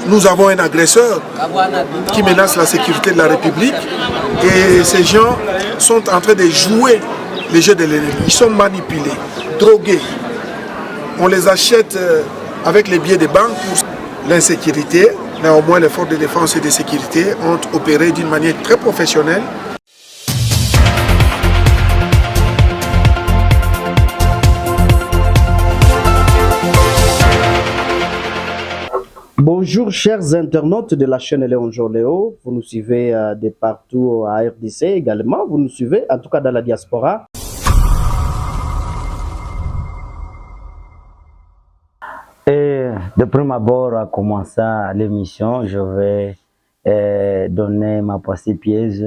nous avons un agresseur qui menace la sécurité de la République et ces gens sont en train de jouer les jeux de l'ennemi. Ils sont manipulés, drogués. On les achète avec les billets de banque pour l'insécurité. Néanmoins, les forces de défense et de sécurité ont opéré d'une manière très professionnelle. Bonjour chers internautes de la chaîne Léon Joléo, vous nous suivez de partout à RDC également, vous nous suivez en tout cas dans la diaspora. Et de prime abord, à commencer l'émission, je vais donner ma pensée piège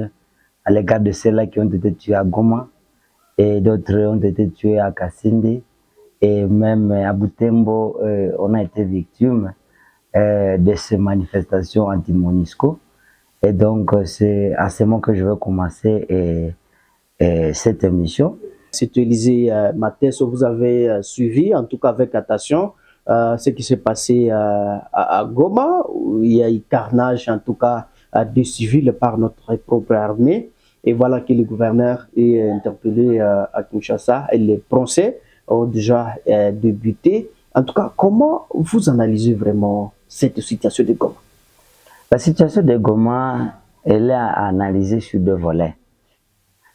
à l'égard de ceux-là qui ont été tués à Goma et d'autres ont été tués à Kassindi et même à Butembo, on a été victime de ces manifestations anti-MONUSCO. Et donc, c'est à ce moment que je vais commencer cette émission. C'est Élisée Mathès, vous avez suivi, en tout cas avec attention, ce qui s'est passé à Goma, où il y a eu carnage, en tout cas, des civils par notre propre armée. Et voilà que le gouverneur est interpellé à Kinshasa et les procès ont déjà débuté. En tout cas, comment vous analysez vraiment cette situation de Goma? La situation de Goma, elle est à analyser sur deux volets.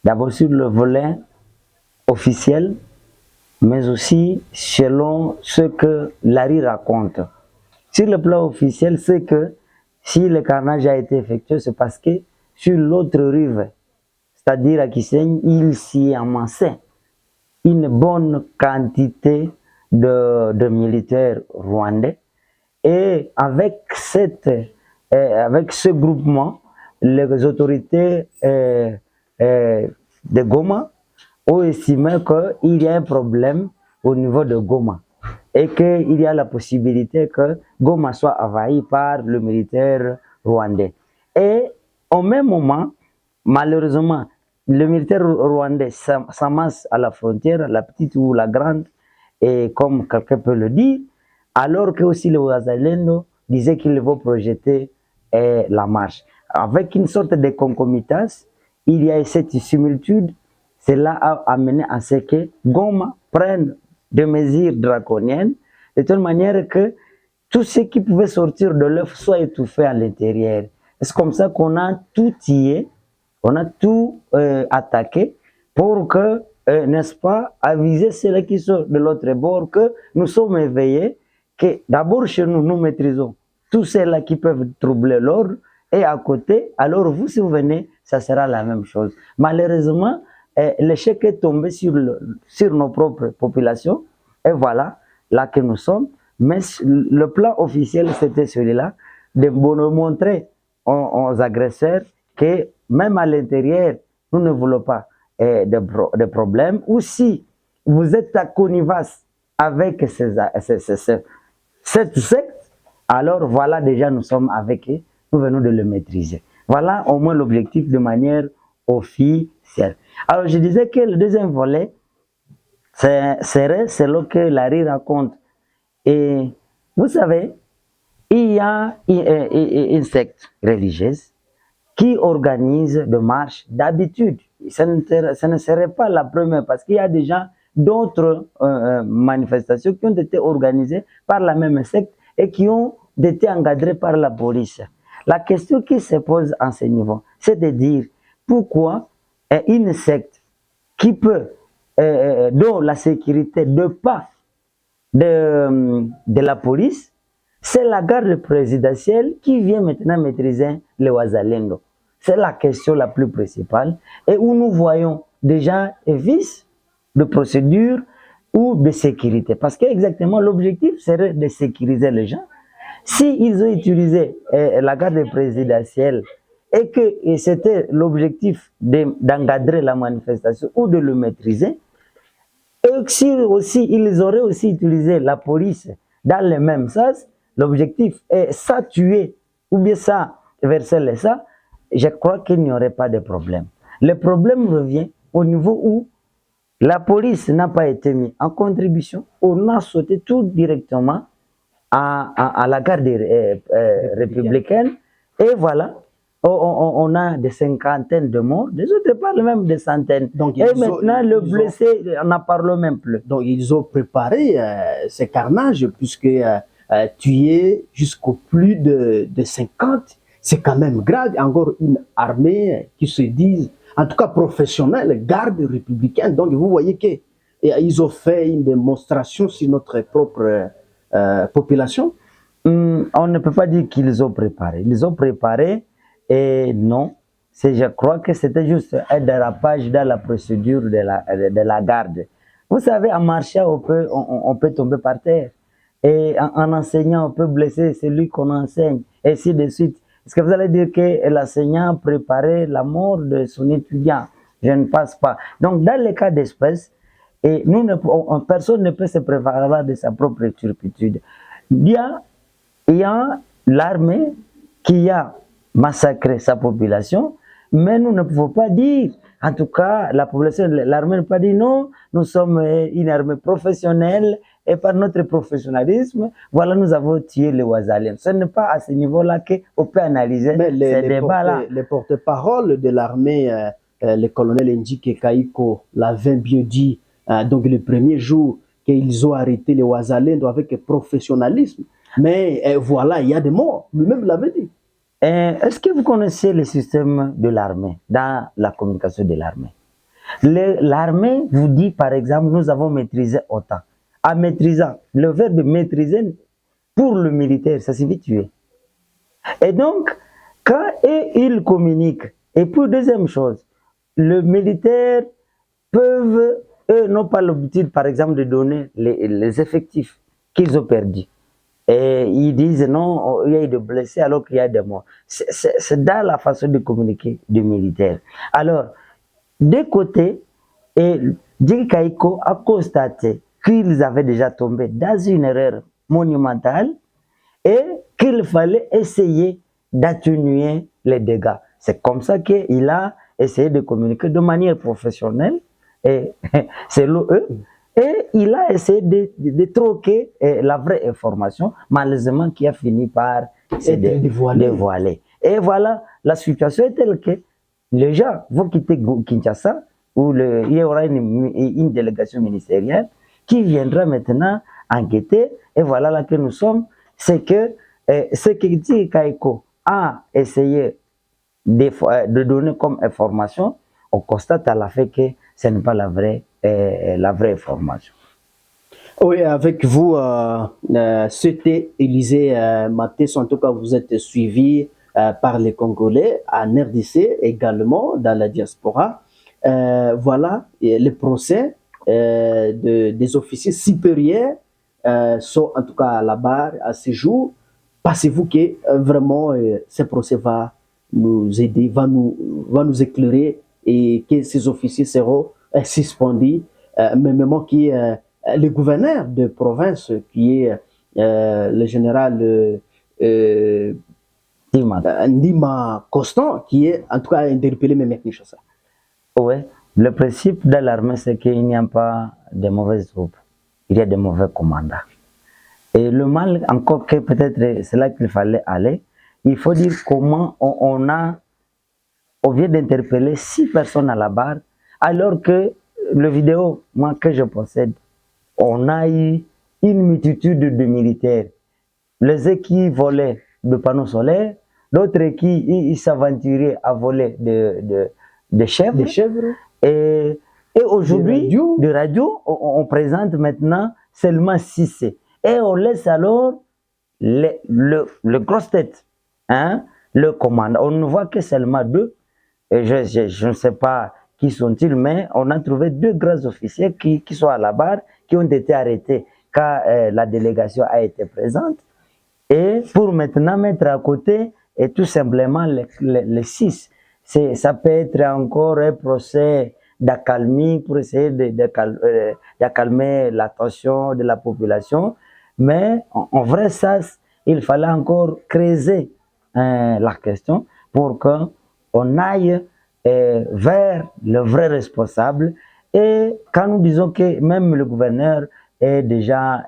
D'abord sur le volet officiel, mais aussi selon ce que Larry raconte. Sur le plan officiel, c'est que si le carnage a été effectué, c'est parce que sur l'autre rive, c'est-à-dire à Kisenyi, il s'y amassait une bonne quantité de militaires rwandais. Et avec ce groupement, les autorités de Goma ont estimé qu'il y a un problème au niveau de Goma et qu'il y a la possibilité que Goma soit envahi par le militaire rwandais. Et au même moment, malheureusement, le militaire rwandais s'amasse à la frontière, la petite ou la grande, et comme quelqu'un peut le dire, alors que aussi le Wazalendo disait qu'il veut projeter la marche. Avec une sorte de concomitance, il y a cette similitude. Cela a amené à ce que Goma prenne des mesures draconiennes, de telle manière que tout ce qui pouvait sortir de l'œuf soit étouffé à l'intérieur. C'est comme ça qu'on a tout tué, on a tout attaqué pour que, n'est-ce pas, aviser ceux qui sont de l'autre bord que nous sommes éveillés, que d'abord chez nous, nous maîtrisons tous ceux-là qui peuvent troubler l'ordre, et à côté, alors vous, si vous venez, ça sera la même chose. Malheureusement, l'échec est tombé sur nos propres populations, et voilà, là que nous sommes. Mais le plan officiel, c'était celui-là, de montrer aux agresseurs que même à l'intérieur, nous ne voulons pas de problèmes, ou si vous êtes à connivence avec cette secte, alors voilà, déjà nous sommes avec eux, nous venons de le maîtriser. Voilà au moins l'objectif de manière officielle. Alors je disais que le deuxième volet serait selon que Larry raconte. Et vous savez, il y a une secte religieuse qui organise des marches d'habitude. Ce ne serait pas la première parce qu'il y a déjà d'autres manifestations qui ont été organisées par la même secte et qui ont été encadrées par la police. La question qui se pose à ce niveau, c'est de dire pourquoi une secte qui peut, dont la sécurité ne dépend pas de la police, c'est la garde présidentielle qui vient maintenant maîtriser le Wazalendo. C'est la question la plus principale et où nous voyons déjà un vice de procédure ou de sécurité. Parce que exactement l'objectif serait de sécuriser les gens. S'ils ont utilisé la garde présidentielle et que c'était l'objectif d'encadrer la manifestation ou de le maîtriser, et si aussi ils auraient aussi utilisé la police dans le même sens, l'objectif est ça tuer ou bien ça verser les ça, je crois qu'il n'y aurait pas de problème. Le problème revient au niveau où la police n'a pas été mise en contribution, on a sauté tout directement à la garde républicaine. Et voilà, on a des cinquantaines de morts, les autres parlent même des centaines. Donc, et maintenant, le blessé, on n'en parle même plus. Donc, ils ont préparé ces carnages, puisque tuer jusqu'au plus de 50, c'est quand même grave. Encore une armée qui se dit, en tout cas professionnelle, garde républicaine. Donc, vous voyez qu'ils ont fait une démonstration sur notre propre population. On ne peut pas dire qu'ils ont préparé. Ils ont préparé et non. Je crois que c'était juste un dérapage dans la procédure de la garde. Vous savez, en marchant, on peut tomber par terre. Et en enseignant, on peut blesser celui qu'on enseigne, et ainsi de suite. Est-ce que vous allez dire que l'enseignant préparait la mort de son étudiant? Je ne pense pas. Donc, dans les cas d'espèce, et personne ne peut se préparer de sa propre turpitude. Il y a l'armée qui a massacré sa population, mais nous ne pouvons pas dire, en tout cas, la population, l'armée ne peut pas dire non, nous sommes une armée professionnelle et par notre professionnalisme, voilà, nous avons tué les Ouazaliens. Ce n'est pas à ce niveau-là qu'on peut analyser ces débats-là. Les porte-paroles de l'armée, le colonel Ndjike Kaiko l'avait bien dit, donc le premier jour qu'ils ont arrêté les Ouazaliens avec professionnalisme. Mais voilà, il y a des morts. Lui-même l'avait dit. Est-ce que vous connaissez le système de l'armée, dans la communication de l'armée? L'armée vous dit, par exemple, nous avons maîtrisé autant. En maîtrisant, le verbe maîtriser, pour le militaire, ça signifie tuer. Et donc, quand ils communiquent, et puis deuxième chose, le militaire peuvent, eux, n'ont pas l'habitude, par exemple, de donner les effectifs qu'ils ont perdus. Et ils disent non, il y a eu des blessés alors qu'il y a des morts. C'est dans la façon de communiquer du militaire. Alors, de côté, Ndjike Kaiko a constaté qu'ils avaient déjà tombé dans une erreur monumentale et qu'il fallait essayer d'atténuer les dégâts. C'est comme ça qu'il a essayé de communiquer de manière professionnelle, et selon eux, et il a essayé de troquer la vraie information, malheureusement qui a fini par se dévoiler. Et voilà, la situation est telle que les gens vont quitter Kinshasa, où il y aura une délégation ministérielle qui viendra maintenant enquêter. Et voilà là que nous sommes. C'est que ce que Ndjike Kaiko a essayé de donner comme information, on constate à la fin que ce n'est pas la vraie information. Oui, avec vous, c'était Élisée Mathès. En tout cas, vous êtes suivi par les Congolais en RDC, également dans la diaspora. Voilà, les procès des officiers supérieurs sont en tout cas à la barre à ce jour. Pensez-vous que vraiment ce procès va nous aider, va nous éclairer et que ces officiers seront suspendus, même qui est le gouverneur de province, qui est le général Ndima Constant, qui est en tout cas interpellé même avec Kinshasa. Oui, le principe de l'armée, c'est qu'il n'y a pas de mauvaises troupes, il y a de mauvais commandants. Et le mal, encore que peut-être c'est là qu'il fallait aller, il faut dire comment on vient d'interpeller 6 personnes à la barre, alors que le vidéo, moi, que je possède, on a eu une multitude de militaires. Les uns qui volaient de panneaux solaires, d'autres qui s'aventuraient à voler de chèvres. Et aujourd'hui, de radio, on présente maintenant seulement 6. Et on laisse alors le grosse tête, hein, le commandant. On ne voit que seulement 2. Et je ne sais pas qui sont-ils, mais on a trouvé 2 grands officiers qui sont à la barre, qui ont été arrêtés quand la délégation a été présente. Et pour maintenant mettre à côté, et tout simplement les 6. Ça peut être encore un procès d'accalmie pour essayer d'accalmer l'attention de la population. Mais en vrai, ça, il fallait encore creuser la question pour qu'on aille vers le vrai responsable. Et quand nous disons que même le gouverneur est déjà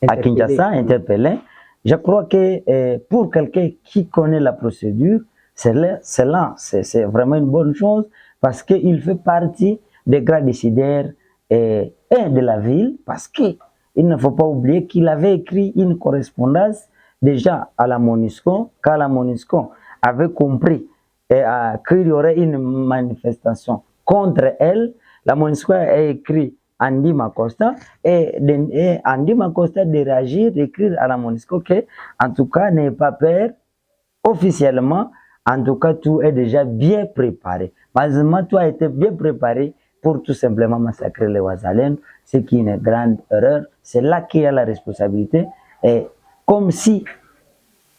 à Kinshasa, interpellé. Je crois que pour quelqu'un qui connaît la procédure, c'est vraiment une bonne chose parce qu'il fait partie des grands décideurs et de la ville, parce qu'il ne faut pas oublier qu'il avait écrit une correspondance déjà à la MONUSCO, quand la MONUSCO avait compris qu'il y aurait une manifestation contre elle. La MONUSCO a écrit Andy Macosta et Andy Macosta de réagir, d'écrire à la MONUSCO que, en tout cas, n'ayez pas peur, officiellement, en tout cas, tout est déjà bien préparé. Malheureusement, tout a été bien préparé pour tout simplement massacrer les Ouazalènes, ce qui est une grande erreur. C'est là qu'il y a la responsabilité, et comme si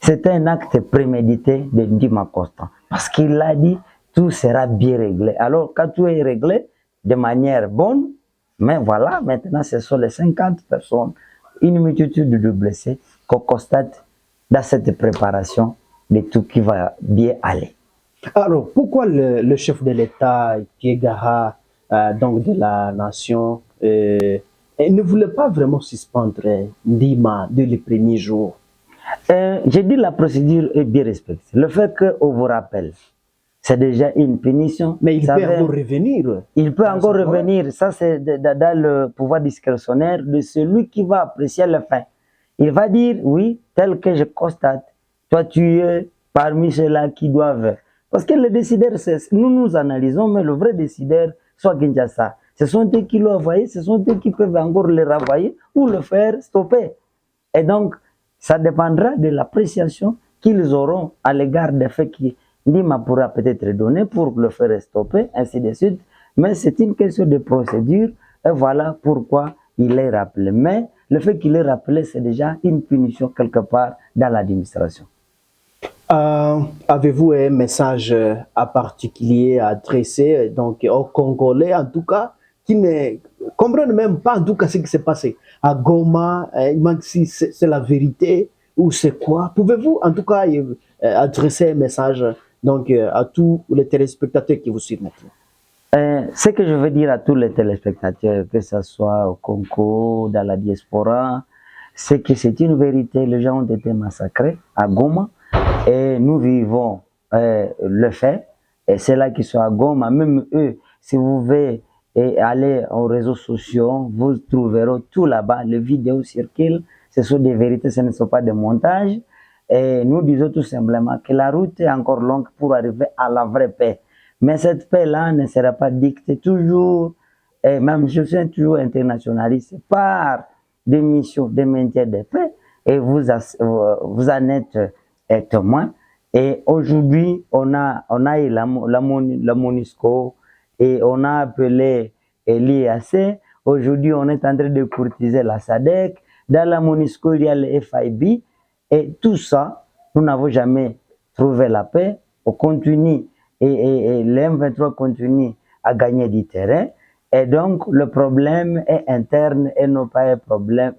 c'était un acte prémédité de Andy Macosta, parce qu'il a dit tout sera bien réglé. Alors, quand tout est réglé de manière bonne, mais voilà, maintenant, ce sont les 50 personnes, une multitude de blessés qu'on constate dans cette préparation de tout qui va bien aller. Alors, pourquoi le chef de l'État, Kiegara, donc de la nation, ne voulait pas vraiment suspendre Ndima dès les premiers jours? J'ai dit la procédure est bien respectée. Le fait qu'on vous rappelle, c'est déjà une punition. Mais il peut encore revenir. Il peut encore revenir. Ça, c'est dans le pouvoir discrétionnaire de celui qui va apprécier la fin. Il va dire, oui, tel que je constate, toi, tu es parmi ceux-là qui doivent. Parce que le décideur, nous analysons, mais le vrai décideur, soit Kinshasa. Ce sont eux qui l'ont envoyé, ce sont eux qui peuvent encore le renvoyer ou le faire stopper. Et donc, ça dépendra de l'appréciation qu'ils auront à l'égard des faits qui Ndima pourra peut-être donner pour le faire stopper, ainsi de suite. Mais c'est une question de procédure, et voilà pourquoi il est rappelé. Mais le fait qu'il est rappelé, c'est déjà une punition quelque part dans l'administration. Avez-vous un message à particulier à adresser donc, aux Congolais, en tout cas, qui ne comprennent même pas en tout cas ce qui s'est passé à Goma, si c'est la vérité ou c'est quoi? Pouvez-vous en tout cas adresser un message donc, à tous les téléspectateurs qui vous suivent maintenant? Ce que je veux dire à tous les téléspectateurs, que ce soit au Congo, dans la diaspora, c'est que c'est une vérité. Les gens ont été massacrés à Goma et nous vivons le fait. Et c'est là qu'ils sont à Goma. Même eux, si vous voulez aller aux réseaux sociaux, vous trouverez tout là-bas. Les vidéos circulent. Ce sont des vérités, ce ne sont pas des montages. Et nous disons tout simplement que la route est encore longue pour arriver à la vraie paix. Mais cette paix-là ne sera pas dictée toujours, et même je suis toujours internationaliste, par des missions de maintien de paix, et vous en êtes témoin. Et aujourd'hui, on a eu la MONUSCO et on a appelé l'IAC. Aujourd'hui, on est en train de courtiser la SADC. Dans la MONUSCO, il y a le FIB. Et tout ça, nous n'avons jamais trouvé la paix. On continue, et le M23 continue à gagner du terrain. Et donc, le problème est interne et non pas un problème,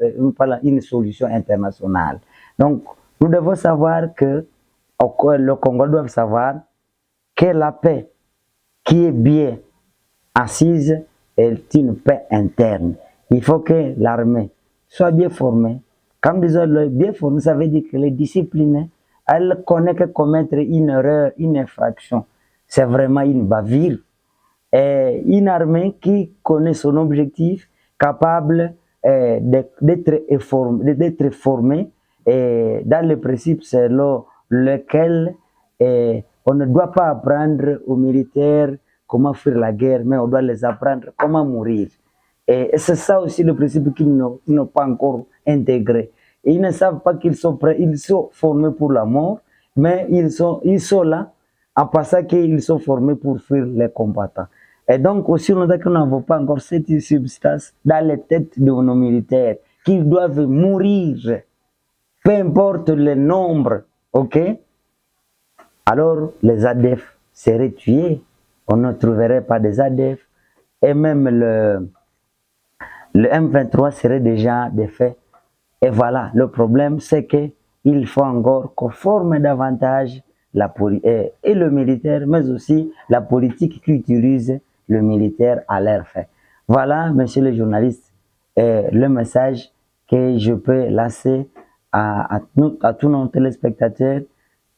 une solution internationale. Donc, nous devons savoir que le Congo doit savoir que la paix qui est bien assise est une paix interne. Il faut que l'armée soit bien formée. Comme disons, bien formée, ça veut dire que les disciplinés, elle connaît que commettre une erreur, une infraction, c'est vraiment une bavure. Et une armée qui connaît son objectif, capable d'être formée dans le principe selon lequel on ne doit pas apprendre aux militaires comment faire la guerre, mais on doit les apprendre comment mourir. Et c'est ça aussi le principe qu'ils n'ont pas encore intégré. Et ils ne savent pas qu'ils sont prêts, ils sont formés pour la mort, mais ils sont là en passant qu'ils sont formés pour fuir les combattants. Et donc, aussi longtemps que nous n'avons pas encore cette substance dans les têtes de nos militaires, qu'ils doivent mourir, peu importe le nombre, ok? Alors, les ADF seraient tués, on ne trouverait pas des ADF, et même le M23 serait déjà défait. Et voilà, le problème, c'est qu'il faut encore qu'on forme davantage et le militaire, mais aussi la politique qui utilise le militaire à leur fin. Voilà, messieurs les journalistes, le message que je peux lancer à tous nos téléspectateurs,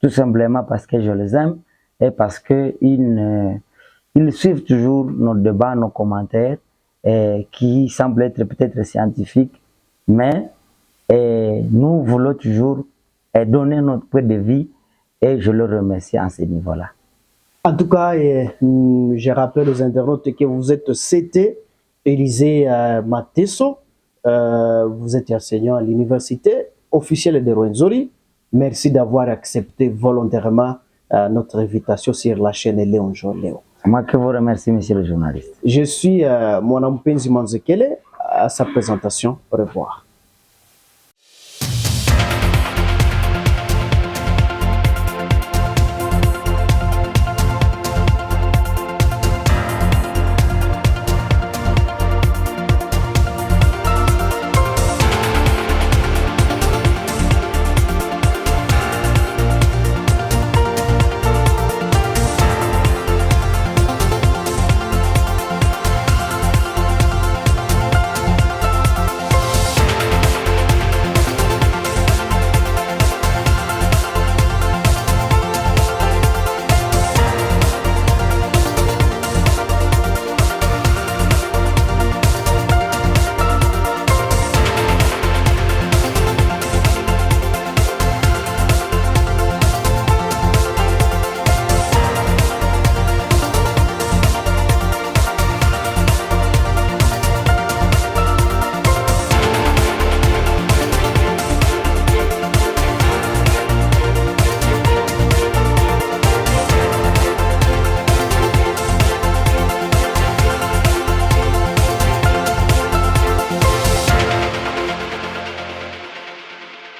tout simplement parce que je les aime et parce qu'ils ils suivent toujours nos débats, nos commentaires, qui semblent être peut-être scientifiques, mais nous voulons toujours donner notre point de vue et je le remercie à ce niveau-là. En tout cas, je rappelle aux internautes que vous êtes CT Élisée Mateso. Vous êtes enseignant à l'université officielle de Rwenzori. Merci d'avoir accepté volontairement notre invitation sur la chaîne Léon Léo. Moi que vous remercie, monsieur le journaliste. Je suis Mwanampenzi Manzekele à sa présentation. Au revoir.